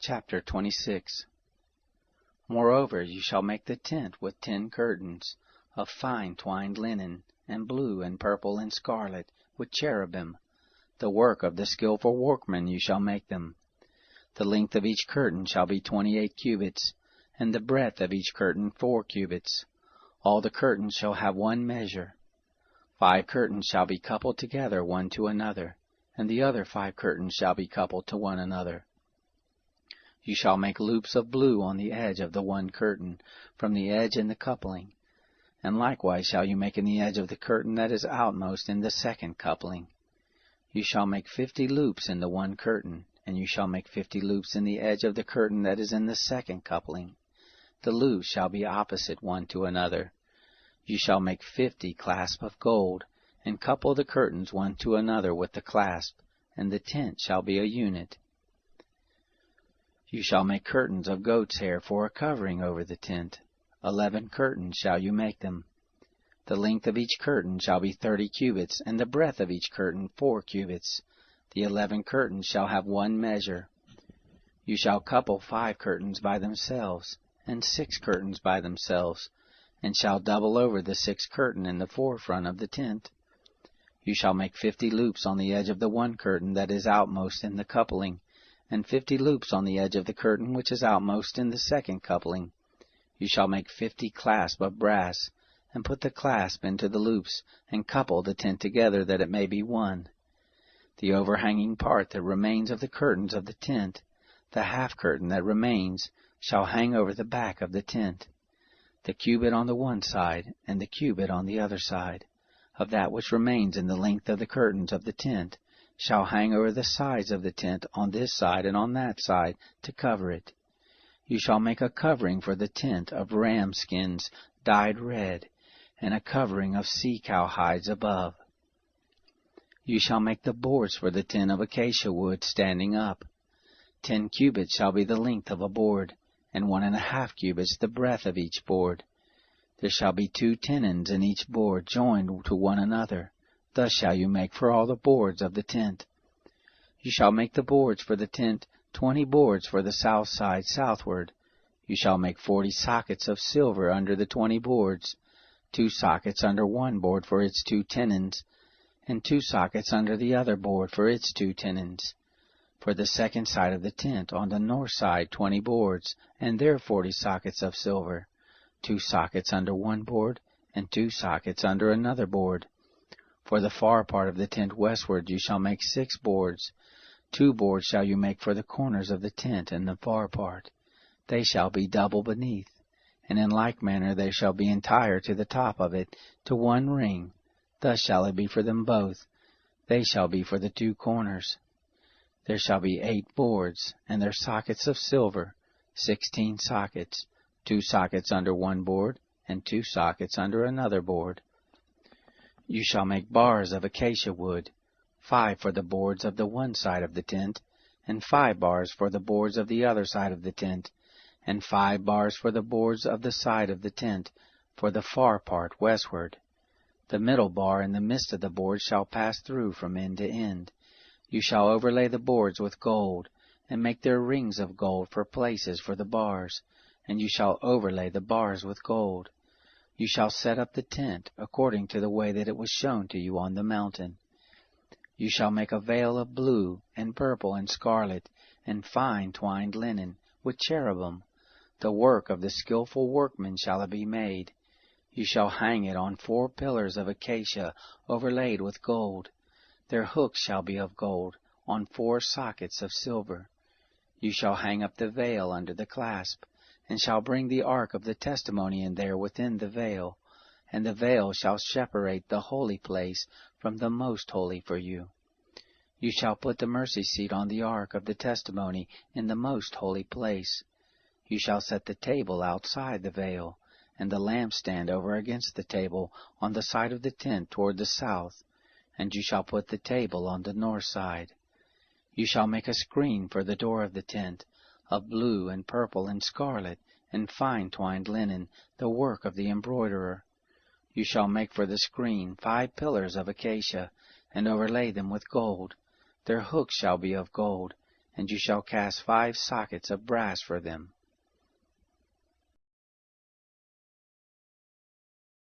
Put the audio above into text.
Chapter 26. Moreover, you shall make the tent with 10 curtains, of fine twined linen, and blue and purple and scarlet, with cherubim. The work of the skillful workman you shall make them. The length of each curtain shall be 28 cubits, and the breadth of each curtain 4 cubits. All the curtains shall have one measure. 5 curtains shall be coupled together one to another, and the other 5 curtains shall be coupled to one another. You shall make loops of blue on the edge of the one curtain, from the edge in the coupling. And likewise shall you make in the edge of the curtain that is outmost in the second coupling. You shall make 50 loops in the one curtain, and you shall make 50 loops in the edge of the curtain that is in the second coupling. The loops shall be opposite one to another. You shall make 50 clasps of gold, and couple the curtains one to another with the clasp, and the tent shall be a unit. You shall make curtains of goat's hair for a covering over the tent. 11 curtains shall you make them. The length of each curtain shall be 30 cubits, and the breadth of each curtain 4 cubits. The 11 curtains shall have one measure. You shall couple 5 curtains by themselves, and 6 curtains by themselves, and shall double over the 6th curtain in the forefront of the tent. You shall make 50 loops on the edge of the one curtain that is outmost in the coupling, and 50 loops on the edge of the curtain which is outmost in the second coupling. You shall make 50 clasps of brass, and put the clasp into the loops, and couple the tent together that it may be one. The overhanging part that remains of the curtains of the tent, the half curtain that remains, shall hang over the back of the tent. The cubit on the one side, and the cubit on the other side, of that which remains in the length of the curtains of the tent, shall hang over the sides of the tent on this side and on that side, to cover it. You shall make a covering for the tent of ram skins dyed red, and a covering of sea-cow hides above. You shall make the boards for the tent of acacia wood standing up. 10 cubits shall be the length of a board, and 1.5 cubits the breadth of each board. There shall be 2 tenons in each board joined to one another. Thus shall you make for all the boards of the tent. You shall make the boards for the tent 20 boards for the south side southward. You shall make 40 sockets of silver under the 20 boards, 2 sockets under one board for its 2 tenons, and 2 sockets under the other board for its 2 tenons. For the second side of the tent on the north side 20 boards, and their 40 sockets of silver, 2 sockets under one board, and 2 sockets under another board. For the far part of the tent westward you shall make 6 boards. 2 boards shall you make for the corners of the tent in the far part. They shall be double beneath, and in like manner they shall be entire to the top of it, to one ring. Thus shall it be for them both. They shall be for the 2 corners. There shall be 8 boards, and their sockets of silver, 16 sockets, 2 sockets under one board, and 2 sockets under another board. You shall make bars of acacia wood, 5 for the boards of the one side of the tent, and 5 bars for the boards of the other side of the tent, and 5 bars for the boards of the side of the tent, for the far part westward. The middle bar in the midst of the boards shall pass through from end to end. You shall overlay the boards with gold, and make their rings of gold for places for the bars, and you shall overlay the bars with gold. You shall set up the tent according to the way that it was shown to you on the mountain. You shall make a veil of blue, and purple, and scarlet, and fine twined linen, with cherubim. The work of the skillful workman shall it be made. You shall hang it on 4 pillars of acacia, overlaid with gold. Their hooks shall be of gold, on 4 sockets of silver. You shall hang up the veil under the clasp, and shall bring the ark of the testimony in there within the veil, and the veil shall separate the holy place from the most holy for you. You shall put the mercy seat on the ark of the testimony in the most holy place. You shall set the table outside the veil, and the lampstand over against the table on the side of the tent toward the south, and you shall put the table on the north side. You shall make a screen for the door of the tent, of blue and purple and scarlet, and fine twined linen, the work of the embroiderer. You shall make for the screen 5 pillars of acacia, and overlay them with gold. Their hooks shall be of gold, And you shall cast 5 sockets of brass for them.